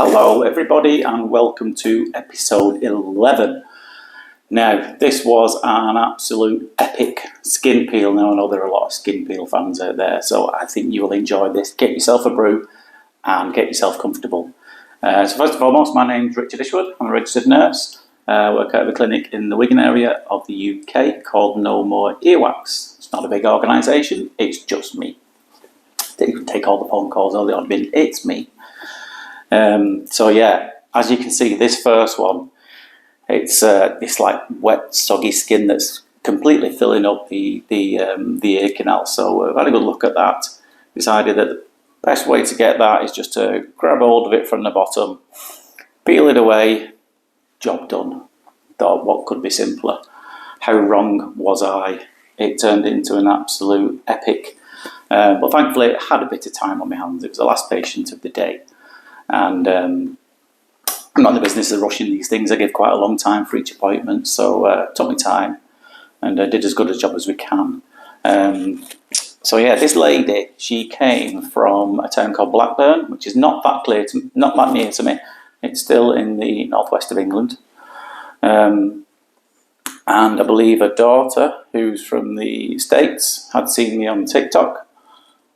Hello everybody and welcome to episode 11. Now this was an absolute epic skin peel. Now I know there are a lot of skin peel fans out there, so I think you will enjoy this. Get yourself a brew and get yourself comfortable. So first and foremost, my name's Richard Ishwood. I'm a registered nurse. I work out of a clinic in the Wigan area of the UK called No More Earwax. It's not a big organisation, it's just me. You can take all the phone calls, all the admin, it's me. So yeah, as you can see, this first one, it's this like wet, soggy skin that's completely filling up the ear canal. So I've had a good look at that. Decided that the best way to get that is just to grab hold of it from the bottom, peel it away, job done. Thought, what could be simpler? How wrong was I? It turned into an absolute epic. But thankfully, I had a bit of time on my hands. It was the last patient of the day. And I'm not in the business of rushing these things. I give quite a long time for each appointment, so it took me time and I did as good a job as we can. So yeah, this lady, she came from a town called Blackburn, which is not that near to me. It's still in the northwest of England. And I believe her daughter, who's from the States, had seen me on TikTok.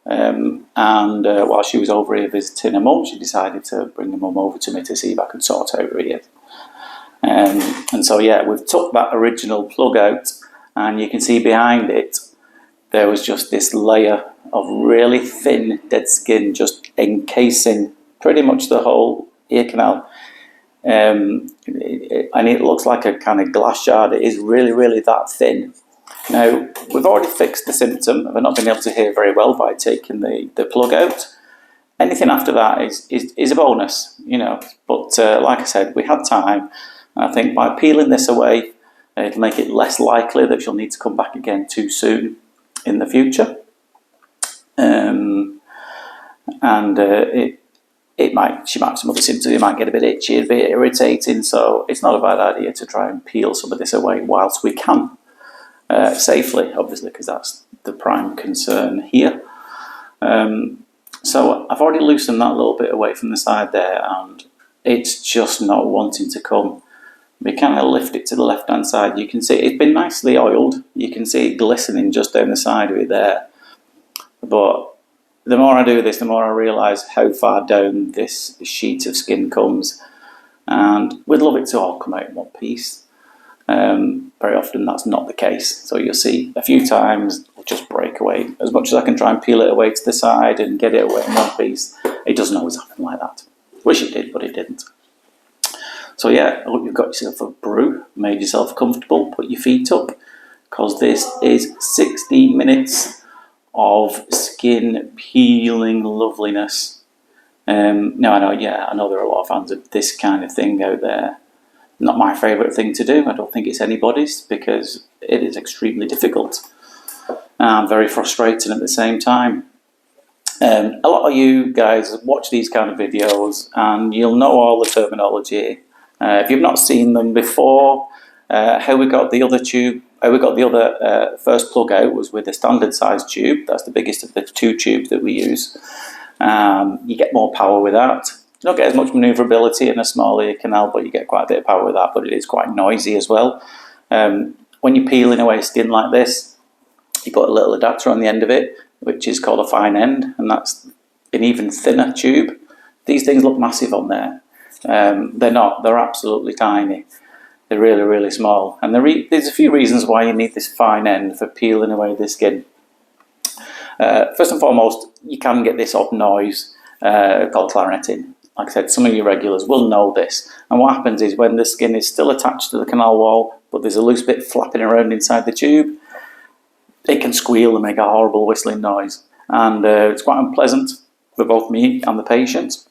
And while she was over here visiting her mum, she decided to bring her mum over to me to see if I could sort out her ear. And so yeah, we've took that original plug out, and you can see behind it there was just this layer of really thin dead skin just encasing pretty much the whole ear canal. And it looks like a kind of glass shard. It is really, really that thin. Now, we've already fixed the symptom of not being able to hear very well by taking the plug out. Anything after that is a bonus, you know. But like I said, we had time. And I think by peeling this away, it'll make it less likely that she'll need to come back again too soon in the future. She might have some other symptoms. It might get a bit itchy, a bit irritating. So it's not a bad idea to try and peel some of this away whilst we can. Safely, obviously, because that's the prime concern here. So I've already loosened that little bit away from the side there, and it's just not wanting to come. We kind of lift it to the left-hand side. You can see it's been nicely oiled. You can see it glistening just down the side of it there. But the more I do this, the more I realise how far down this sheet of skin comes. And we'd love it to all come out in one piece. Very often that's not the case. So you'll see a few times it'll just break away. As much as I can try and peel it away to the side and get it away in one piece, it doesn't always happen like that. Wish it did, but it didn't. So yeah, I hope you've got yourself a brew, made yourself comfortable, put your feet up, because this is 60 minutes of skin peeling loveliness. Now I know there are a lot of fans of this kind of thing out there. Not my favourite thing to do. I don't think it's anybody's, because it is extremely difficult and very frustrating at the same time. A lot of you guys watch these kind of videos and you'll know all the terminology. If you've not seen them before, how we got the other first plug out was with a standard size tube. That's the biggest of the two tubes that we use. You get more power with that. You don't get as much manoeuvrability in a small ear canal, but you get quite a bit of power with that, but it is quite noisy as well. When you're peeling away skin like this, you put a little adapter on the end of it, which is called a fine end, and that's an even thinner tube. These things look massive on there. They're not. They're absolutely tiny. They're really, really small. And there's a few reasons why you need this fine end for peeling away the skin. First and foremost, you can get this odd noise called clarineting. Like I said, some of your regulars will know this. And what happens is when the skin is still attached to the canal wall, but there's a loose bit flapping around inside the tube, it can squeal and make a horrible whistling noise. And it's quite unpleasant for both me and the patient.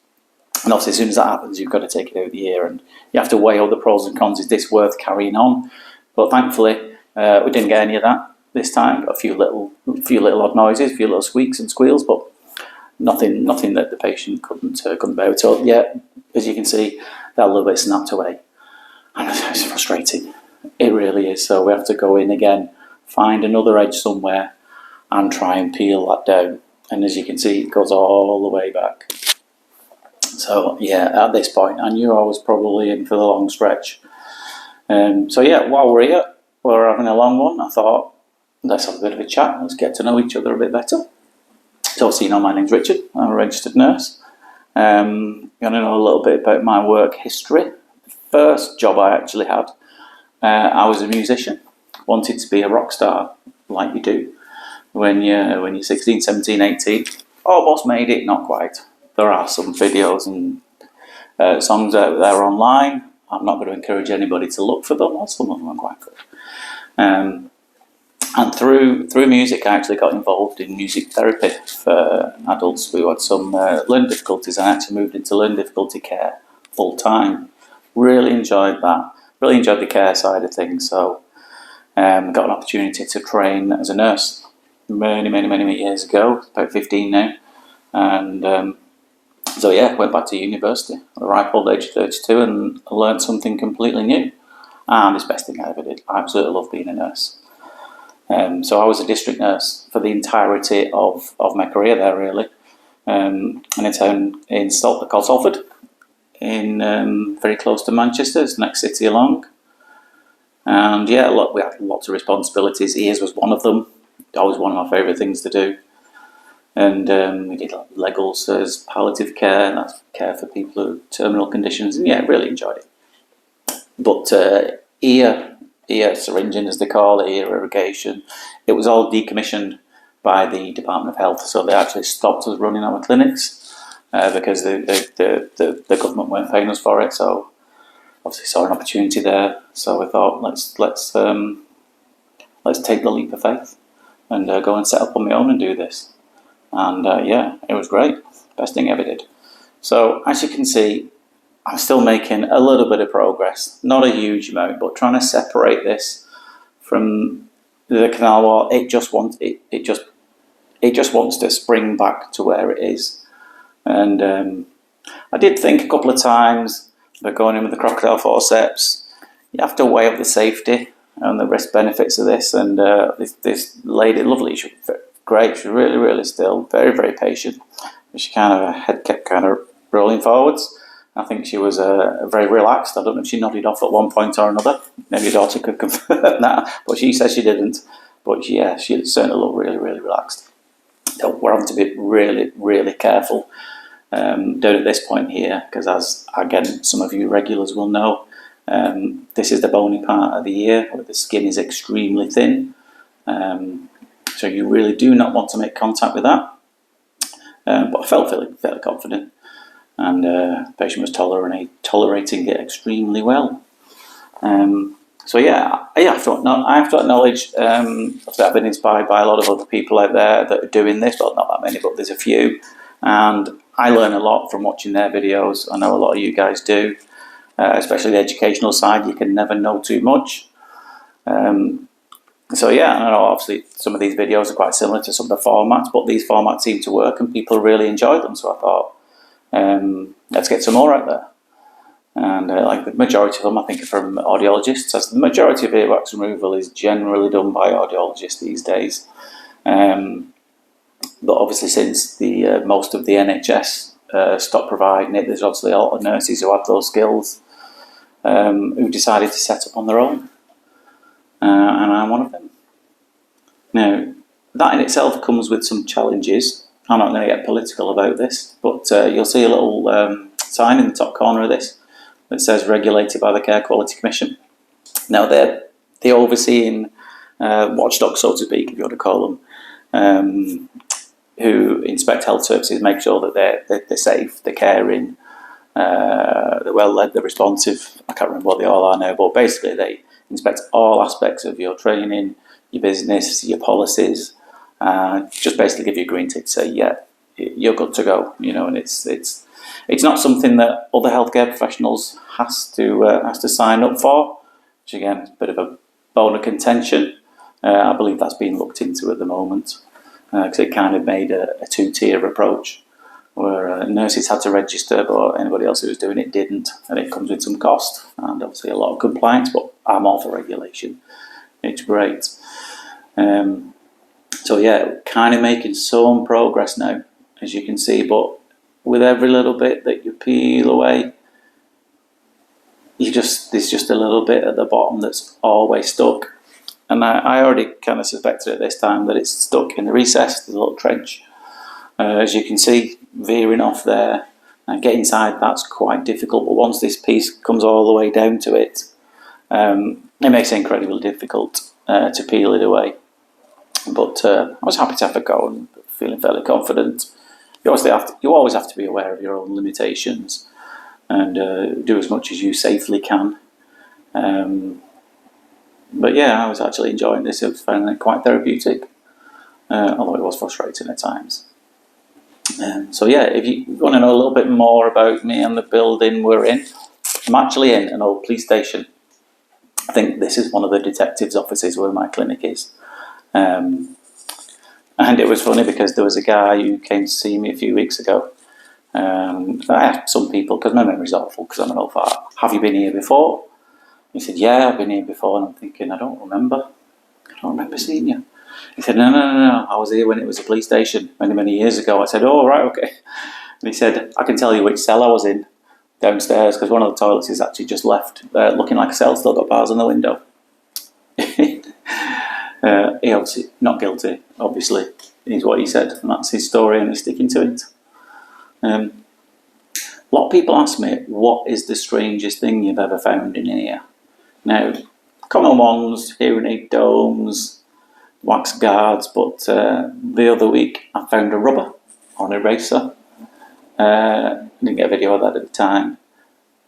And obviously, as soon as that happens, you've got to take it out of the ear and you have to weigh all the pros and cons. Is this worth carrying on? But thankfully, we didn't get any of that this time. Got a few little odd noises, a few little squeaks and squeals, but nothing that the patient couldn't bear. So yeah, as you can see, that little bit snapped away, and it's frustrating. It really is. So we have to go in again, find another edge somewhere, and try and peel that down. And as you can see, it goes all the way back. So yeah, at this point, I knew I was probably in for the long stretch. So yeah, while we're having a long one, I thought, let's have a bit of a chat, let's get to know each other a bit better. So obviously, my name's Richard, I'm a registered nurse. Going to know a little bit about my work history. The first job I actually had, I was a musician, wanted to be a rock star, like you do when you're 16, 17, 18. Almost made it, not quite. There are some videos and songs out there online. I'm not going to encourage anybody to look for them, or some of them are quite good. And through music, I actually got involved in music therapy for adults who had some learning difficulties. I actually moved into learning difficulty care full time. Really enjoyed that. Really enjoyed the care side of things. So got an opportunity to train as a nurse many years ago, about 15 now. And so yeah, went back to university at the ripe old age of 32 and learned something completely new. And it's the best thing I ever did. I absolutely love being a nurse. So I was a district nurse for the entirety of my career there, really. In a town called Salford, in very close to Manchester, it's the next city along. And yeah, we had lots of responsibilities. EARS was one of them. Always one of my favourite things to do. And we did leg ulcers, palliative care, and that's care for people with terminal conditions. And yeah, really enjoyed it. But ear syringing, as they call it, ear irrigation, it was all decommissioned by the Department of Health. So they actually stopped us running our clinics because the government weren't paying us for it. So obviously saw an opportunity there. So we thought, let's take the leap of faith and go and set up on my own and do this. And yeah, it was great. Best thing I ever did. So as you can see, I'm still making a little bit of progress. Not a huge amount, but trying to separate this from the canal wall. It just wants to spring back to where it is. And I did think a couple of times about going in with the crocodile forceps. You have to weigh up the safety and the risk benefits of this. And this lady, lovely, she was great. She was really still, very patient. She her head kept kind of rolling forwards. I think she was very relaxed. I don't know if she nodded off at one point or another. Maybe your daughter could confirm that, but she says she didn't. But yeah, she certainly looked really relaxed. So we're having to be really careful down at this point here, because as again some of you regulars will know, this is the bony part of the ear where the skin is extremely thin. So you really do not want to make contact with that. But I felt fairly confident, and the patient was tolerating it extremely well. So yeah, I have to acknowledge that I've been inspired by a lot of other people out there that are doing this. Well, not that many, but there's a few, and I learn a lot from watching their videos. I know a lot of you guys do, especially the educational side. You can never know too much. So yeah, I know obviously some of these videos are quite similar to some of the formats, but these formats seem to work and people really enjoy them. So I thought, let's get some more out there. And like the majority of them, I think, are from audiologists. As the majority of earwax removal is generally done by audiologists these days. But obviously, since the most of the NHS stopped providing it, there's obviously a lot of nurses who have those skills who decided to set up on their own. And I'm one of them. Now, that in itself comes with some challenges. I'm not going to get political about this, but you'll see a little sign in the top corner of this that says regulated by the Care Quality Commission. Now, they're the overseeing watchdog, so to speak, if you want to call them, who inspect health services, make sure that they're safe, they're caring, they're well led, they're responsive. I can't remember what they all are now, but basically they inspect all aspects of your training, your business, your policies, just basically give you a green tick to say, yeah, you're good to go, and it's not something that other healthcare professionals has to sign up for, which again is a bit of a bone of contention. I believe that's being looked into at the moment, because it kind of made a two-tier approach, where nurses had to register, but anybody else who was doing it didn't, and it comes with some cost and obviously a lot of compliance, but I'm all for regulation. It's great. So yeah, kind of making some progress now, as you can see, but with every little bit that you peel away, there's just a little bit at the bottom that's always stuck. And I already kind of suspected at this time that it's stuck in the recess, the little trench. As you can see, veering off there, and get inside, that's quite difficult. But once this piece comes all the way down to it, it makes it incredibly difficult to peel it away. But I was happy to have a go and feeling fairly confident. You always have to be aware of your own limitations and do as much as you safely can. But yeah, I was actually enjoying this. I was finding it quite therapeutic, although it was frustrating at times. So yeah, if you want to know a little bit more about me and the building we're in, I'm actually in an old police station. I think this is one of the detectives' offices where my clinic is. And it was funny because there was a guy who came to see me a few weeks ago. I asked some people, because my memory's awful because I'm an old fart, have you been here before? He said, yeah, I've been here before. And I'm thinking, I don't remember seeing you. He said, no, I was here when it was a police station many years ago. I said, oh, right, okay. And he said, I can tell you which cell I was in downstairs because one of the toilets is actually just left, looking like a cell, still got bars on the window. He obviously, not guilty, obviously, is what he said. And that's his story and he's sticking to it. A lot of people ask me, what is the strangest thing you've ever found in here? Now, common ones, hearing aid domes, wax guards, but the other week I found a rubber on a eraser. I didn't get a video of that at the time.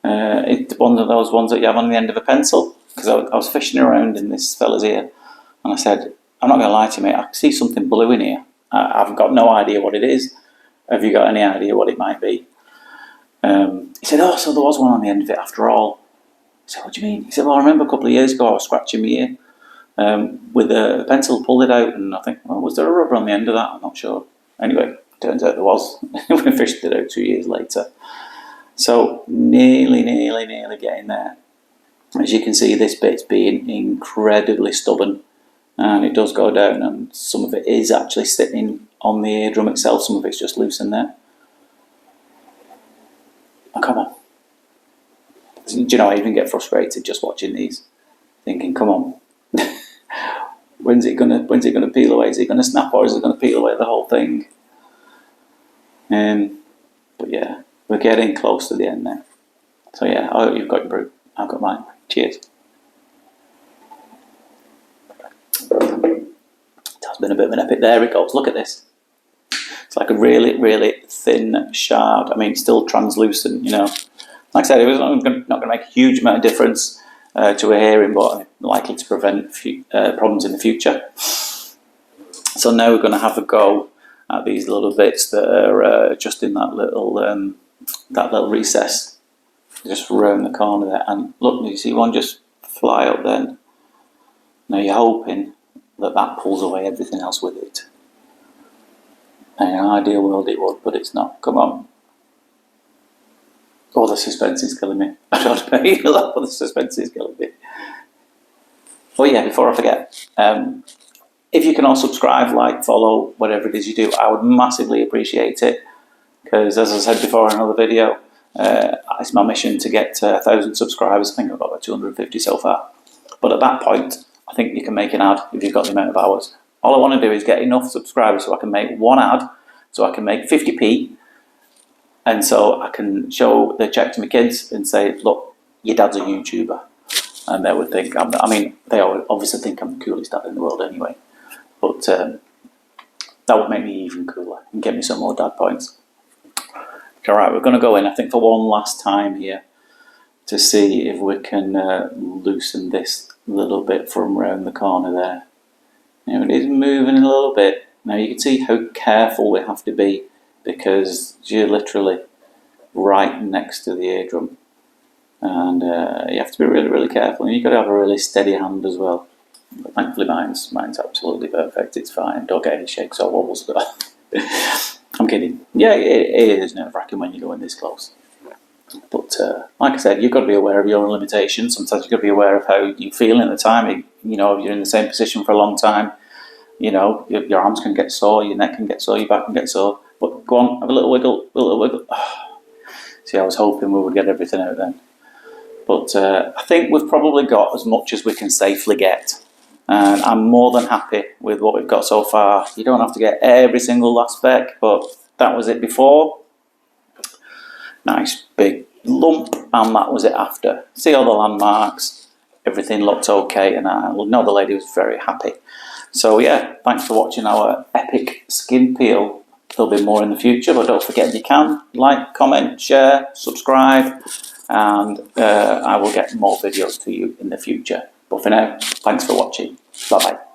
It's one of those ones that you have on the end of a pencil, because I was fishing around in this fella's ear, and I said, I'm not going to lie to you, mate, I see something blue in here. I've got no idea what it is. Have you got any idea what it might be? He said, oh, so there was one on the end of it after all. I said, what do you mean? He said, well, I remember a couple of years ago I was scratching my ear with a pencil, pulled it out, and I think, well, was there a rubber on the end of that? I'm not sure. Anyway, turns out there was. We fished it out 2 years later. So nearly getting there. As you can see, this bit's being incredibly stubborn, and it does go down, and some of it is actually sitting on the eardrum itself, some of it's just loose in there. Oh, come on. Do you know, I even get frustrated just watching these, thinking, come on. When's it gonna peel away? Is it gonna snap, or is it gonna peel away the whole thing? But yeah, we're getting close to the end now. So yeah, I hope you've got your brew. I've got mine. Cheers. That's been a bit of an epic. There it goes. Look at this. It's like a really thin shard. I mean, still translucent, you know. Like I said, it was not going to make a huge amount of difference to a hearing, but likely to prevent problems in the future. So now we're going to have a go at these little bits that are just in that little recess, just around the corner there. And look, you see one just fly up then. Now you're hoping that pulls away everything else with it. In an ideal world it would, but it's not. Come on. Oh, the suspense is killing me. I don't know, but the suspense is killing me. Oh yeah, before I forget, if you can all subscribe, like, follow, whatever it is you do, I would massively appreciate it. Because as I said before in another video, it's my mission to get 1,000 subscribers. I think I've got about 250 so far. But at that point, I think you can make an ad if you've got the amount of hours. All I want to do is get enough subscribers so I can make one ad, so I can make 50p, and so I can show the check to my kids and say, look, your dad's a YouTuber. And they would think, they obviously think I'm the coolest dad in the world anyway. But that would make me even cooler and get me some more dad points. Alright, we're going to go in, I think, for one last time here to see if we can loosen this little bit from around the corner there. Now it is moving a little bit. Now you can see how careful we have to be because you're literally right next to the eardrum. And you have to be really careful, and you've got to have a really steady hand as well. But thankfully mine's absolutely perfect, it's fine. Don't get any shakes or wobbles. I'm kidding. Yeah, it is nerve-wracking when you go in this close. But like I said, you've got to be aware of your own limitations. Sometimes you've got to be aware of how you feel in the time. You know, if you're in the same position for a long time, you know, your arms can get sore, your neck can get sore, your back can get sore. But go on, have a little wiggle, a little wiggle. See, I was hoping we would get everything out then. But I think we've probably got as much as we can safely get. And I'm more than happy with what we've got so far. You don't have to get every single last speck, but that was it before. Nice big lump, and that was it after. See all the landmarks, everything looked okay, and I know the lady was very happy. So yeah, thanks for watching our epic skin peel. There'll be more in the future, but don't forget you can like, comment, share, subscribe, and I will get more videos to you in the future. But for now, thanks for watching. Bye bye.